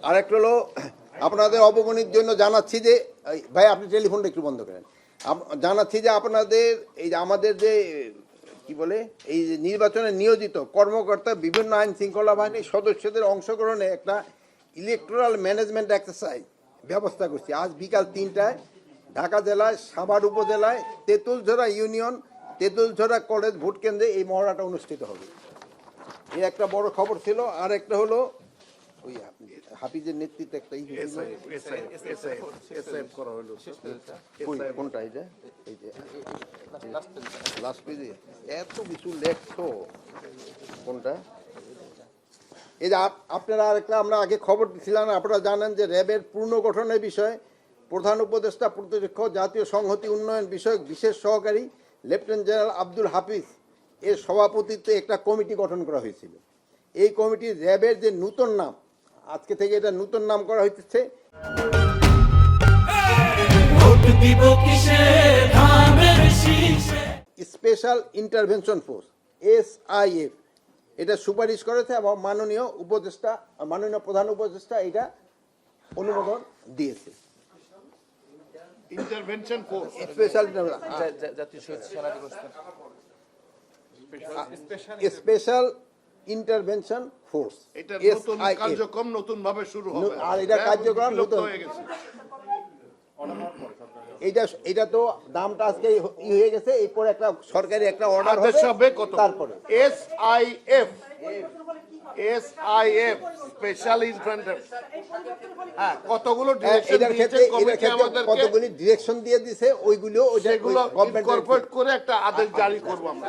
আরেকটা হলো আপনাদের অবগণির জন্য জানাচ্ছি যে ভাই আপনি টেলিফোনটা একটু বন্ধ করেন। জানাচ্ছি যে আপনাদের এই যে আমাদের যে কি বলে এই যে নির্বাচনে নিয়োজিত কর্মকর্তা বিভিন্ন আইন শৃঙ্খলা বাহিনীর সদস্যদের অংশগ্রহণে একটা ইলেকটোরাল ম্যানেজমেন্ট এক্সারসাইজ ব্যবস্থা করছি। আজ বিকাল 3টায় ঢাকা জেলায় সাভার উপজেলায় তেঁতুলঝরা ইউনিয়ন তেঁতুলঝরা কলেজ ভোট কেন্দ্রে এই মহড়াটা অনুষ্ঠিত হবে। এই একটা বড় খবর ছিল। আর একটা হলো ওই হাফিজের নেতৃত্বে একটা কোনটা এই যে লাস্ট পেজে এত কিছু লেখছো কোনটা এই যে আপনারা আরেকটা আমরা আগে খবর দিছিলাম। আপনারা জানেন যে র্যাবের পুনর্গঠনের বিষয়ে প্রধান উপদেষ্টা প্রতিরক্ষা জাতীয় সংহতি উন্নয়ন বিষয়ক বিশেষ সহকারী লেফটেন্যান্ট জেনারেল আব্দুল হাফিজ এর সভাপতিত্বে একটা কমিটি গঠন করা হয়েছিল। এই কমিটি র্যাবের যে নতুন নাম, আজকে থেকে এটা নতুন নাম করা হচ্ছে স্পেশাল ইন্টারভেনশন ফোর্স SIF। এটা সুপারিশ করেছে এবং মাননীয় প্রধান উপদেষ্টা এটা অনুমোদন দিয়েছে। Intervention force special intervention force এটা নতুন কার্যক্রম নতুন ভাবে শুরু হবে। আর এটা কার্যক্রম নতুন হয়ে গেছে। এটা তো দামটা আজকে হয়ে গেছে। এরপর একটা সরকারি একটা অর্ডার হবে তারপরে SIF স্পেশাল ইনফ্রান্টার কতগুলো কতগুলি ডিরেকশন দিয়ে দিয়েছে ওইগুলো ইনকর্পোরেট করে একটা আদেশ জারি করব আমরা।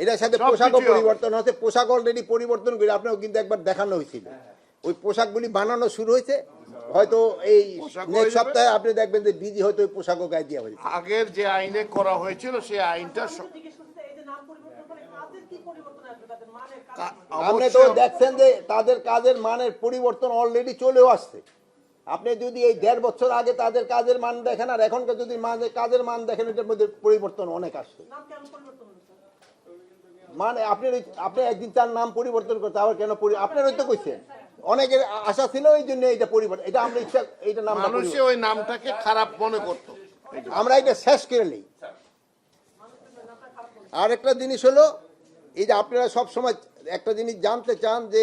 এটার সাথে পোশাকও পরিবর্তন হচ্ছে। পোশাক অলরেডি পরিবর্তন করে আপনাও কিন্তু একবার দেখানো হয়েছিল। ওই পোশাকগুলি বানানো শুরু হয়েছে। হয়তো এই নেক্সট সপ্তাহে আপনি দেখবেন যে বিজি হয়তো ওই পোশাকও গায়ে দেওয়া হয়েছে। আগের যে আইনে করা হয়েছিল সেই আইনটা আপনি তো দেখছেন যে তাদের কাজের মানের পরিবর্তন অলরেডি চলেও আসছে। আপনি যদি এই 1.5 বছর আগে তাদের কাজের মান দেখেন আর এখনকার যদি কাজের মান দেখেন এটার মধ্যে পরিবর্তন অনেক আসছে। মানে আপনি একদিন তার নাম পরিবর্তন করতে আবার কেন আপনার হয়তো কইছেন অনেকের আশা ছিল এই জন্য এটা পরিবর্তন। এটা আমরা ইচ্ছা এইটা নাম মানুষে ওই নামটাকে খারাপ মনে করত। আমরা এটা শেষ করে নেই। আর একটা জিনিস হলো এই যে আপনারা সব সময় একটা জিনিস জানতে চান যে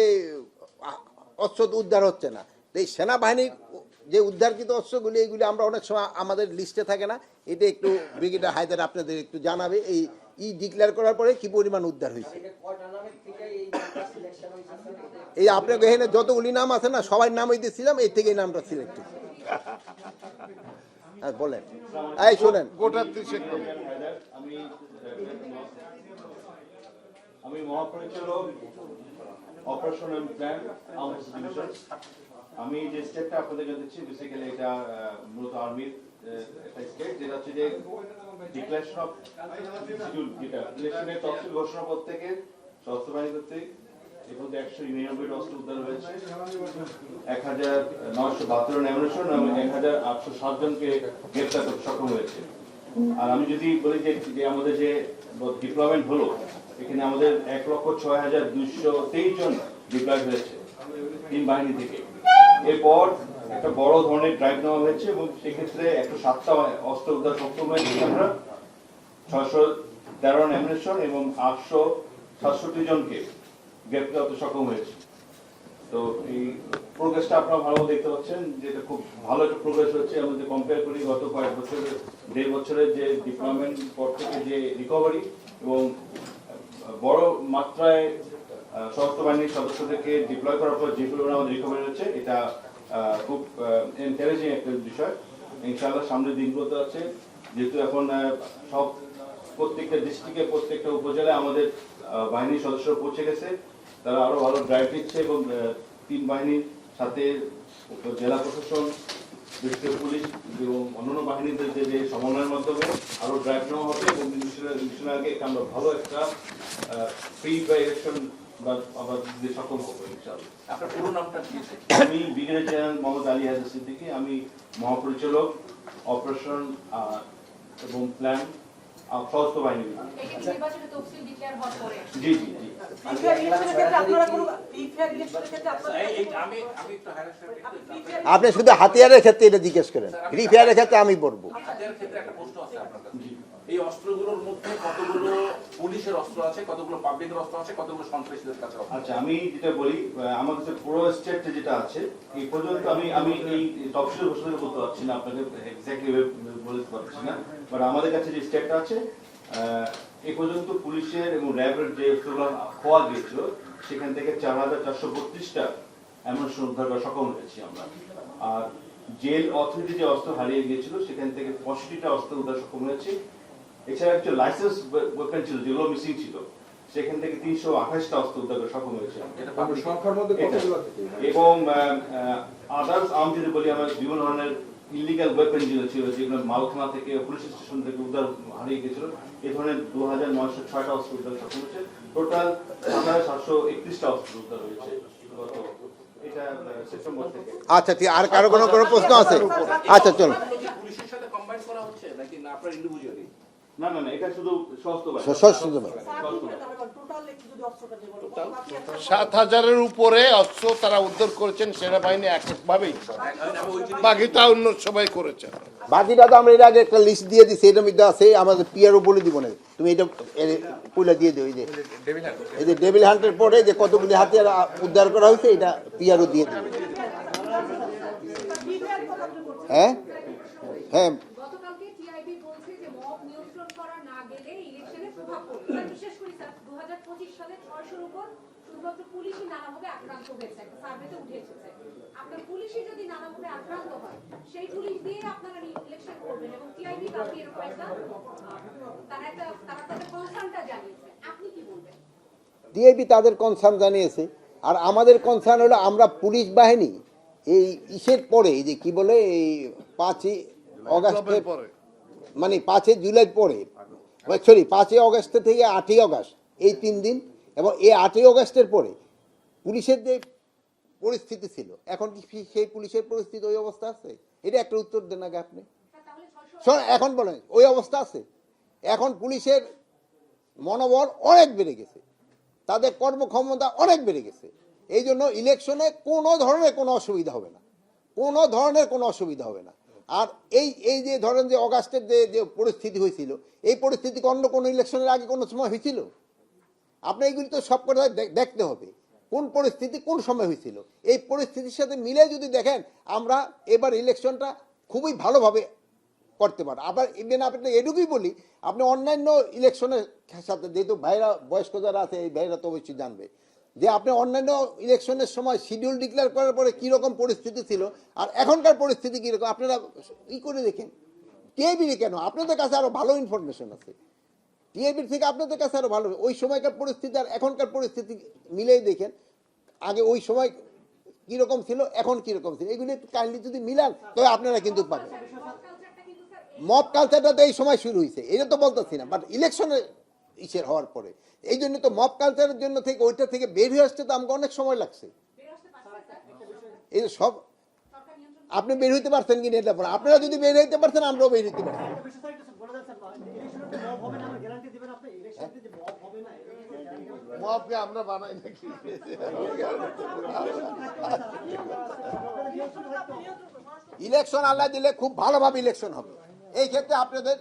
অস্ত্র উদ্ধার হচ্ছে না। এই সেনাবাহিনীর যে উদ্ধারকৃত অস্ত্রগুলি এইগুলি আমরা অনেক সময় আমাদের লিস্টে থাকে না। এটা একটু ব্রিগেডিয়ার হায়দার আপনাদের একটু জানাবে এই ডিক্লেয়ার করার পরে কি পরিমাণ উদ্ধার হয়েছে। এই আপনাকে এখানে যতগুলি নাম আছে না সবাই নামই দিয়েছিলাম, এই থেকে নামটা সিলেক্ট হয়েছে। হ্যাঁ বলেন, এই শোনেন আমি মহাপরিচালক অপারেশন এন্ড প্ল্যান ডিভিশন। আমি যে স্টেপটা আপনাদেরকে দিচ্ছি বেসিক্যালি এটা মূলত আর্মির একটা স্টেপ, যেটা হচ্ছে যে ডিক্লারেশন অফ শিডিউল, যেটা ইলেকশনের তফসিল ঘোষণাপত্র থেকে সশস্ত্র বাহিনী কর্তৃক এই পর্যন্ত 199 অস্ত্র উদ্ধার হয়েছে, 1972 অ্যামুনিশন এবং 1807 জনকে গ্রেফতার করতে সক্ষম হয়েছে। আর আমি যদি বলি যে আমাদের যে ডিপ্লয়মেন্ট হলো এখানে আমাদের 1,06,223 জন ডিপ্লয়েড হয়েছে 3 বাহিনী থেকে। এরপর একটা বড় ধরনের ড্রাইভ নেওয়া হয়েছে এবং সেক্ষেত্রে 107টা অস্ত্র উদ্ধার সক্ষম হয়েছে আমরা, 613 অ্যামুনিশন এবং 867 জনকে গ্রেফতার করতে সক্ষম হয়েছে। তো এই প্রোগ্রেসটা আপনারা ভালো দেখতে পাচ্ছেন, যেটা খুব ভালো একটা প্রোগ্রেস হচ্ছে। আমাদের কম্পেয়ার করি গত কয়েক বছরের 1.5 বছরের যে ডিপ্লয়মেন্ট পর থেকে যে রিকভারি এবং বড় মাত্রায় সশস্ত্র বাহিনীর সদস্যদেরকে ডিপ্লয় করার পর যেগুলো আমাদের রিকভারি হচ্ছে, এটা খুব এনকারেজিং একটা বিষয়। ইনশাআল্লাহ সামনের দিনগুলোতে আছে, যেহেতু এখন সব প্রত্যেকটা ডিস্ট্রিক্টে প্রত্যেকটা উপজেলায় আমাদের বাহিনীর সদস্য পৌঁছে গেছে, তারা আরো ভালো ড্রাইভ দিচ্ছে এবং 3 বাহিনীর সাথে জেলা প্রশাসন, ডিস্ট্রিক্ট পুলিশ এবং অন্যান্য বাহিনীদের যে সমন্বয়ের মাধ্যমে আরো ড্রাইভ নেওয়া হবে এবং ইলেকশনের আগে আমরা ভালো একটা ফ্রি ইলেকশন আবার দিতে সক্ষম হবো ইনশাআল্লাহ। আপনার পুরো নামটা কি? আমি ব্রিগেডিয়ার জেনারেল মোহাম্মদ আলী হায়দার সিদ্দিকী। আমি মহাপরিচালক অপারেশন এবং প্ল্যান সশস্ত্র বাহিনী বিভাগ। এটা কি নির্বাচনে তফসিল ডিক্লেয়ার হওয়ার পরে? জি জি জি। আপনি শুধু হাতিয়ারের ক্ষেত্রে এটা জিজ্ঞেস করেন, ফ্রি ফায়ারের ক্ষেত্রে আমি বলবো। হাতিয়ার ক্ষেত্রে একটা প্রশ্ন আছে আপনার কাছে। এই অস্ত্রগুলোর মধ্যে কতগুলো পুলিশের অস্ত্র আছে, কতগুলো পাবলিকের অস্ত্র আছে, কতগুলো সন্ত্রাসীদের কাছে অস্ত্র আছে? আচ্ছা, আমি যেটা বলি, আমার কাছে পুরো স্টেট যেটা আছে এই পর্যন্ত আমি এই তফসিল ঘোষণা করতে পারছি না, আপনাকে এক্স্যাক্টলি বলতে পারছি না, বাট আমাদের কাছে যে স্টেটটা আছে এই পর্যন্ত পুলিশের এবং র্যাবের যে অস্ত্রগুলো খোয়া গিয়েছিল সেখান থেকে 4432টা অ্যামুনিশন উদ্ধার করা সক্ষম হয়েছি আমরা। আর জেল অথরিটি যে অস্ত্র হারিয়ে গিয়েছিল সেখান থেকে 65টা অস্ত্র উদ্ধার সক্ষম হয়েছে। এছাড়া একটা লাইসেন্স ওয়েপন ছিল যেগুলো মিসিং ছিল, সেখান থেকে 328টা অস্ত্র উদ্ধার করা সক্ষম হয়েছে। সংখ্যার মধ্যে কতগুলো থেকে? এবং আদার্স আর্ম যদি বলি, আমার বিভিন্ন ধরনের ইলিগাল ওয়েপন যেগুলো ছিল, যেগুলো মালখানা থেকে পুলিশ স্টেশন থেকে উদ্ধার হারিয়ে গিয়েছিল, এই ধরনের 2906টা অস্ত্র উদ্ধার সক্ষম হয়েছে। টোটাল 5731টা অস্ত্র উদ্ধার হয়েছে গত এটা সেপ্টেম্বর থেকে। আচ্ছা ঠিক, আর কারো কোনো প্রশ্ন আছে? আচ্ছা চলো। পুলিশের সাথে কম্বাইন করা হচ্ছে নাকি না আপনার ইন্ডিভিজুয়ালি? না না না, এটা শুধু সশস্ত্র বাহিনী। সশস্ত্র বাহিনী। 7,000-এর উপরে অস্ত্র তারা উদ্ধার করেছেন, সেনাবাহিনী এককভাবেই, বাকিটা অন্য সবাই করেছেন। বাকিটা তো আমরা এর আগে একটা লিস্ট দিয়ে দিচ্ছি, এটার মধ্যে আছে, আমাদের পিআরও বলে দিব না, তুমি এটা পুলে দিয়ে দিও। এই যে ডেভিল হান্টের পরে যে কতগুলি হাতিয়ার উদ্ধার করা হয়েছে এটা পিআরও দিয়ে দিবে। হ্যাঁ হ্যাঁ, গতকালকে টিআইবি বলছে যে মব নিয়ন্ত্রণ করা না গেলে ইলেকশনে প্রভাব পড়বে। স্যার বিশেষ করে স্যার 2025 সালে 600-এর উপর শুধুমাত্র পুলিশই নানাভাবে আক্রান্ত হয়েছে, একটা সার্ভেতে উঠে এসেছে। আপনার পুলিশই যদি নানাভাবে আক্রান্ত হয়, সেই পুলিশ দিয়ে আপনারা ইলেকশন করবেন এবং টিআইবি কাউকে এরকম একটা তারা তাদের কনসার্নটা জানিয়েছে, আপনি কি বলবেন? ডিআইবি তাদের কনসার্ন জানিয়েছে, আর আমাদের কনসার্ন হলো আমরা পুলিশ বাহিনী এই ইসের পরে, এই যে কি বলে, এই 5ই অগাস্টের মানে 5 জুলাই পরে, সরি 5 অগাস্ট থেকে 8 অগাস্ট, এই 3 দিন, এবং এই 8 অগাস্টের পরে পুলিশের যে পরিস্থিতি ছিল, এখন কি সেই পুলিশের পরিস্থিতি ওই অবস্থা আছে? এটা একটা উত্তর দেন আগে আপনি। এখন বলেন ওই অবস্থা আছে? এখন পুলিশের মনোবল অনেক বেড়ে গেছে, তাদের কর্মক্ষমতা অনেক বেড়ে গেছে। এই জন্য ইলেকশনে কোনো ধরনের কোনো অসুবিধা হবে না, কোনো ধরনের কোনো অসুবিধা হবে না। আর এই যে ধরেন যে অগাস্টের যে পরিস্থিতি হয়েছিল, এই পরিস্থিতি অন্য কোনো ইলেকশনের আগে কোনো সময় হয়েছিল? আপনি এইগুলি তো সব করে দেখতে হবে কোন পরিস্থিতি কোন সময় হয়েছিল। এই পরিস্থিতির সাথে মিলে যদি দেখেন, আমরা এবার ইলেকশনটা খুবই ভালোভাবে করতে পারে। আবার ইভেন আপনি এটুকুই বলি, আপনি অন্যান্য ইলেকশনের সাথে, যেহেতু ভাইরা বয়স্ক যারা আছে এই ভাইরা তো অবশ্যই জানবে যে আপনি অন্যান্য ইলেকশনের সময় শিডিউল ডিক্লেয়ার করার পরে কীরকম পরিস্থিতি ছিল আর এখনকার পরিস্থিতি কীরকম, আপনারা করে দেখেন। টিআইবির কেন, আপনাদের কাছে আরও ভালো ইনফরমেশন আছে, টিআইবির থেকে আপনাদের কাছে আরও ভালো। ওই সময়কার পরিস্থিতি আর এখনকার পরিস্থিতি মিলেই দেখেন, আগে ওই সময় কীরকম ছিল এখন কীরকম ছিল, এগুলি একটু কাইন্ডলি যদি মিলান তবে আপনারা কিন্তু পাবেন। মব কালচারটা তো এই সময় শুরু হয়েছে, এটা তো বলতেছি না, বাট ইলেকশনের ইসের হওয়ার পরে, এই জন্য তো মব কালচারের জন্য থেকে ওইটা থেকে বের হয়ে আসতে তো আমাকে অনেক সময় লাগছে। এই সব আপনি বের হইতে পারছেন কিনা এটা পরে, আপনারা যদি বের হইতে পারছেন আমরাও বের হইতে পারছি। মবকে আমরা বানাই নাকি? ইলেকশন আল্লাহ দিলে খুব ভালোভাবে ইলেকশন হবে, এই ক্ষেত্রে আপনাদের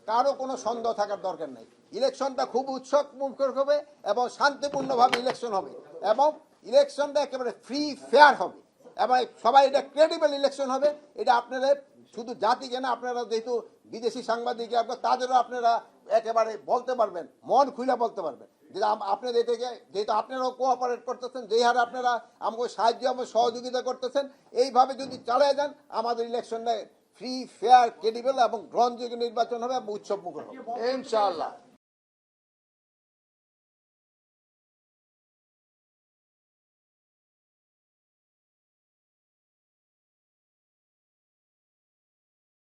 কারো কোনো সন্দেহ থাকার দরকার নাই। ইলেকশনটা খুব উৎসব মুখর হবে এবং শান্তিপূর্ণভাবে ইলেকশন হবে, এবং ইলেকশনটা একেবারে ফ্রি ফেয়ার হবে, এবং সবাই এটা ক্রেডিবল ইলেকশন হবে। এটা আপনারা শুধু জাতিকে না, আপনারা যেহেতু বিদেশি সাংবাদিক তাদেরও আপনারা একেবারে বলতে পারবেন, মন খুলে বলতে পারবেন যে আপনাদের এটাকে, যেহেতু আপনারাও কোঅপারেট করতেছেন, যেই হারে আপনারা আমাকে সাহায্য এবং সহযোগিতা করতেছেন, এইভাবে যদি চালিয়ে যান আমাদের ইলেকশনটা ফ্রি ফেয়ার ক্রেডিবল এবং গ্রহণযোগ্য নির্বাচন হবে এবং উৎসব মুখর হবে ইনশাআল্লাহ।